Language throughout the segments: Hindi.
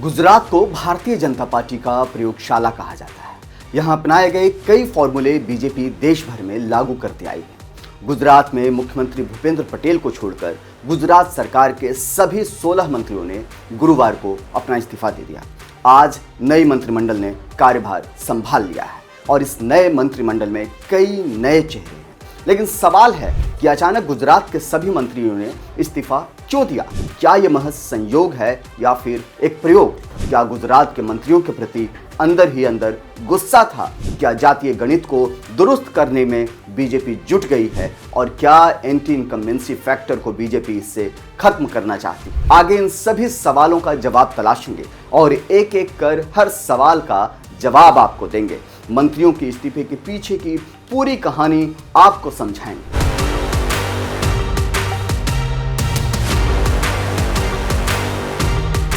गुजरात को भारतीय जनता पार्टी का प्रयोगशाला कहा जाता है। यहाँ अपनाए गए कई फॉर्मूले बीजेपी देश भर में लागू करते आई है। गुजरात में मुख्यमंत्री भूपेंद्र पटेल को छोड़कर गुजरात सरकार के सभी 16 मंत्रियों ने गुरुवार को अपना इस्तीफा दे दिया। आज नई मंत्रिमंडल ने कार्यभार संभाल लिया है और इस नए मंत्रिमंडल में कई नए चेहरे हैं। लेकिन सवाल है कि अचानक गुजरात के सभी मंत्रियों ने इस्तीफा क्यों दिया? क्या यह महज संयोग है या फिर एक प्रयोग? क्या गुजरात के मंत्रियों के प्रति अंदर ही अंदर गुस्सा था? क्या जातीय गणित को दुरुस्त करने में बीजेपी जुट गई है? और क्या एंटी इनकम्बेंसी फैक्टर को बीजेपी इससे खत्म करना चाहती? आगे इन सभी सवालों का जवाब तलाशेंगे और एक एक कर हर सवाल का जवाब आपको देंगे। मंत्रियों के इस्तीफे के पीछे की पूरी कहानी आपको समझाएंगे।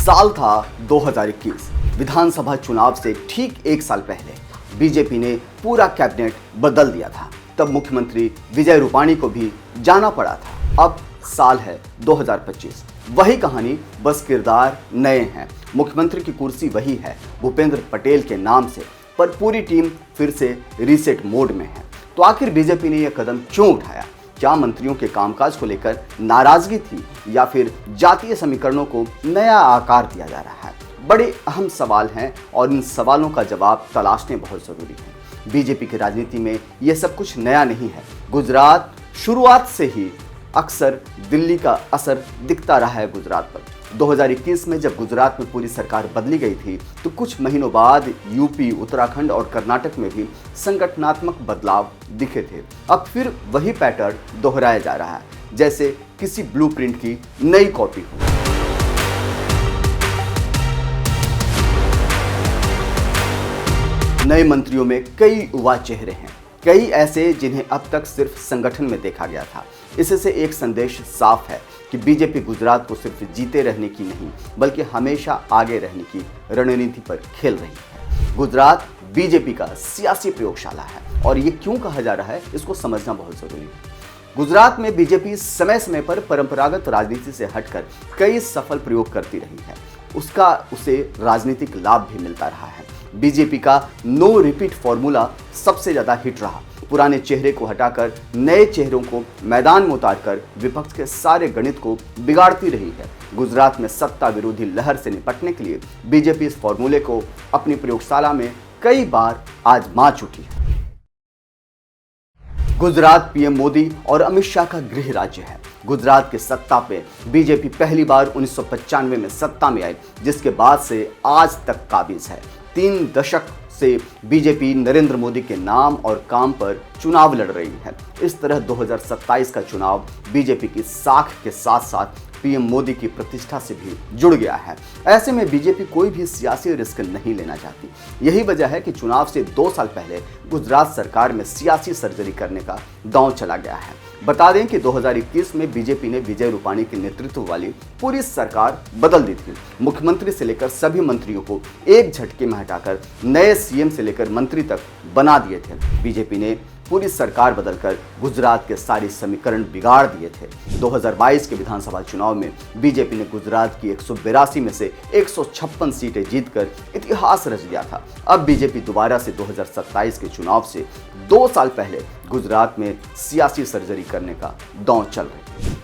साल था 2021। विधानसभा चुनाव से ठीक एक साल पहले बीजेपी ने पूरा कैबिनेट बदल दिया था। तब मुख्यमंत्री विजय रूपाणी को भी जाना पड़ा था। अब साल है 2025। वही कहानी, बस किरदार नए हैं। मुख्यमंत्री की कुर्सी वही है, भूपेंद्र पटेल के नाम से, पर पूरी टीम फिर से रीसेट मोड में है। तो आखिर बीजेपी ने यह कदम क्यों उठाया? क्या मंत्रियों के कामकाज को लेकर नाराजगी थी या फिर जातीय समीकरणों को नया आकार दिया जा रहा है? बड़े अहम सवाल हैं और इन सवालों का जवाब तलाशने बहुत जरूरी है। बीजेपी की राजनीति में यह सब कुछ नया नहीं है। गुजरात शुरुआत से ही अक्सर दिल्ली का असर दिखता रहा है गुजरात पर। 2021 में जब गुजरात में पूरी सरकार बदली गई थी तो कुछ महीनों बाद यूपी, उत्तराखंड और कर्नाटक में भी संगठनात्मक बदलाव दिखे थे। अब फिर वही पैटर्न दोहराया जा रहा है, जैसे किसी ब्लूप्रिंट की नई कॉपी हो। नए मंत्रियों में कई युवा चेहरे हैं, कई ऐसे जिन्हें अब तक सिर्फ संगठन में देखा गया था। इससे एक संदेश साफ है कि बीजेपी गुजरात को सिर्फ जीते रहने की नहीं बल्कि हमेशा आगे रहने की रणनीति पर खेल रही है। गुजरात बीजेपी का सियासी प्रयोगशाला है और ये क्यों कहा जा रहा है, इसको समझना बहुत जरूरी है। गुजरात में बीजेपी समय समय पर परंपरागत राजनीति से हटकर कई सफल प्रयोग करती रही है। उसे राजनीतिक लाभ भी मिलता रहा है। बीजेपी का नो रिपीट फॉर्मूला सबसे ज्यादा हिट रहा। पुराने चेहरे को हटाकर नए चेहरों को मैदान में उतारकर विपक्ष के सारे गणित को बिगाड़ती रही है। गुजरात में सत्ता विरोधी लहर से निपटने के लिए बीजेपी इस फॉर्मूले को अपनी प्रयोगशाला में कई बार आजमा चुकी है। गुजरात पीएम मोदी और अमित शाह का गृह राज्य है। गुजरात के सत्ता पे बीजेपी पहली बार 1995 में सत्ता में आई, जिसके बाद से आज तक काबिज है। 3 दशक से बीजेपी नरेंद्र मोदी के नाम और काम पर चुनाव लड़ रही है। इस तरह 2027 का चुनाव बीजेपी की साख के साथ साथ पीएम मोदी की प्रतिष्ठा से भी जुड़ गया है। ऐसे में बीजेपी कोई भी सियासी रिस्क नहीं लेना चाहती। यही वजह है कि चुनाव से 2 साल पहले गुजरात सरकार में सियासी सर्जरी करने का दांव चला गया है। बता दें कि 2021 में बीजेपी ने विजय रूपाणी के नेतृत्व वाली पूरी सरकार बदल दी थी। मुख्यमंत्री से लेकर सभी मंत्रियों को एक झटके में हटाकर नए सीएम से लेकर मंत्री तक बना दिए थे। बीजेपी ने पूरी सरकार बदलकर गुजरात के सारे समीकरण बिगाड़ दिए थे। 2022 के विधानसभा चुनाव में बीजेपी ने गुजरात की 182 में से 156 सीटें जीतकर इतिहास रच दिया था। अब बीजेपी दोबारा से 2027 के चुनाव से 2 साल पहले गुजरात में सियासी सर्जरी करने का दांव चल रही है।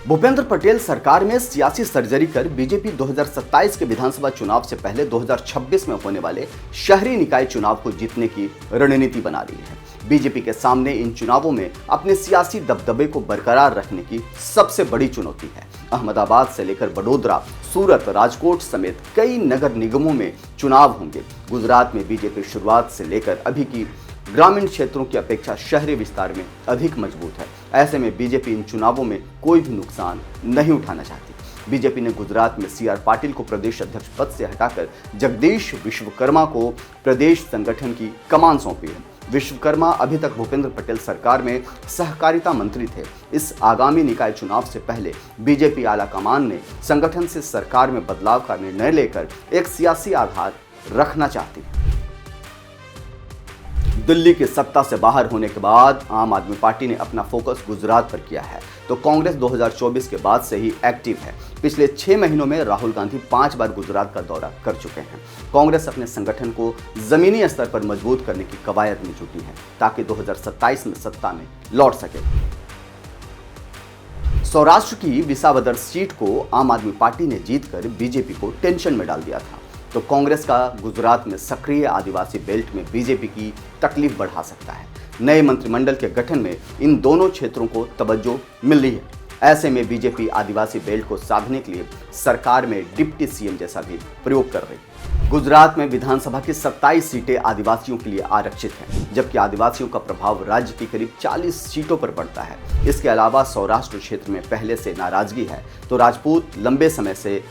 भूपेंद्र पटेल सरकार में सियासी सर्जरी कर बीजेपी 2027 के विधानसभा चुनाव से पहले 2026 में होने वाले शहरी निकाय चुनाव को जीतने की रणनीति बना रही है। बीजेपी के सामने इन चुनावों में अपने सियासी दबदबे को बरकरार रखने की सबसे बड़ी चुनौती है। अहमदाबाद से लेकर बड़ोदरा, सूरत, राजकोट समेत कई नगर निगमों में चुनाव होंगे। गुजरात में बीजेपी शुरुआत से लेकर अभी की ग्रामीण क्षेत्रों की अपेक्षा शहरी विस्तार में अधिक मजबूत है। ऐसे में बीजेपी इन चुनावों में कोई भी नुकसान नहीं उठाना चाहती। बीजेपी ने गुजरात में सीआर पाटिल को प्रदेश अध्यक्ष पद से हटाकर जगदीश विश्वकर्मा को प्रदेश संगठन की कमान सौंपी है। विश्वकर्मा अभी तक भूपेंद्र पटेल सरकार में सहकारिता मंत्री थे। इस आगामी निकाय चुनाव से पहले बीजेपी आला कमान ने संगठन से सरकार में बदलाव का निर्णय लेकर एक सियासी आधार रखना चाहती है। दिल्ली की सत्ता से बाहर होने के बाद आम आदमी पार्टी ने अपना फोकस गुजरात पर किया है, तो कांग्रेस 2024 के बाद से ही एक्टिव है। पिछले 6 महीनों में राहुल गांधी 5 बार गुजरात का दौरा कर चुके हैं। कांग्रेस अपने संगठन को जमीनी स्तर पर मजबूत करने की कवायद में जुटी है ताकि 2027 में सत्ता में लौट सके। सौराष्ट्र की विसावदर सीट को आम आदमी पार्टी ने जीतकर बीजेपी को टेंशन में डाल दिया था, तो कांग्रेस का गुजरात में सक्रिय आदिवासी बेल्ट में बीजेपी की तकलीफ बढ़ा सकता है। नए मंत्रिमंडल के गठन में इन दोनों क्षेत्रों को तवज्जो मिल रही है। ऐसे में बीजेपी आदिवासी बेल्ट को साधने के लिए सरकार में डिप्टी सीएम जैसा भी प्रयोग कर रही है। गुजरात में विधानसभा की 27 सीटें आदिवासियों के लिए आरक्षित हैं, जबकि आदिवासियों का प्रभाव राज्य की करीब 40 सीटों पर पड़ता है। इसके अलावा सौराष्ट्र क्षेत्र में पहले से नाराजगी है, तो राजपूत लंबे समय से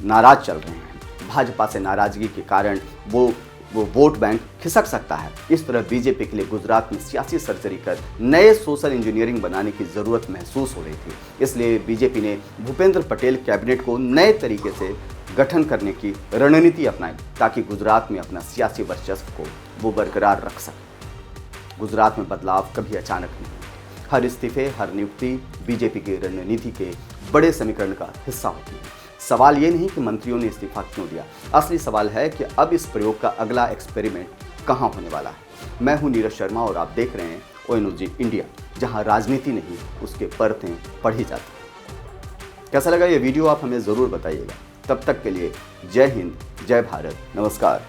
नाराज चल रहे हैं। भाजपा से नाराजगी के कारण वो वोट बैंक खिसक सकता है। इस तरह बीजेपी के लिए गुजरात में सियासी सर्जरी कर नए सोशल इंजीनियरिंग बनाने की जरूरत महसूस हो रही थी। इसलिए बीजेपी ने भूपेंद्र पटेल कैबिनेट को नए तरीके से गठन करने की रणनीति अपनाई ताकि गुजरात में अपना सियासी वर्चस्व को वो बरकरार रख सके। गुजरात में बदलाव कभी अचानक नहीं, हर इस्तीफे, हर नियुक्ति बीजेपी की रणनीति के बड़े समीकरण का हिस्सा होती है। सवाल ये नहीं कि मंत्रियों ने इस्तीफा क्यों दिया, असली सवाल है कि अब इस प्रयोग का अगला एक्सपेरिमेंट कहां होने वाला है। मैं हूं नीरज शर्मा और आप देख रहे हैं ONOG इंडिया, जहां राजनीति नहीं उसके परतें पढ़ी जाती हैं। कैसा लगा ये वीडियो आप हमें ज़रूर बताइएगा। तब तक के लिए जय हिंद, जय भारत, नमस्कार।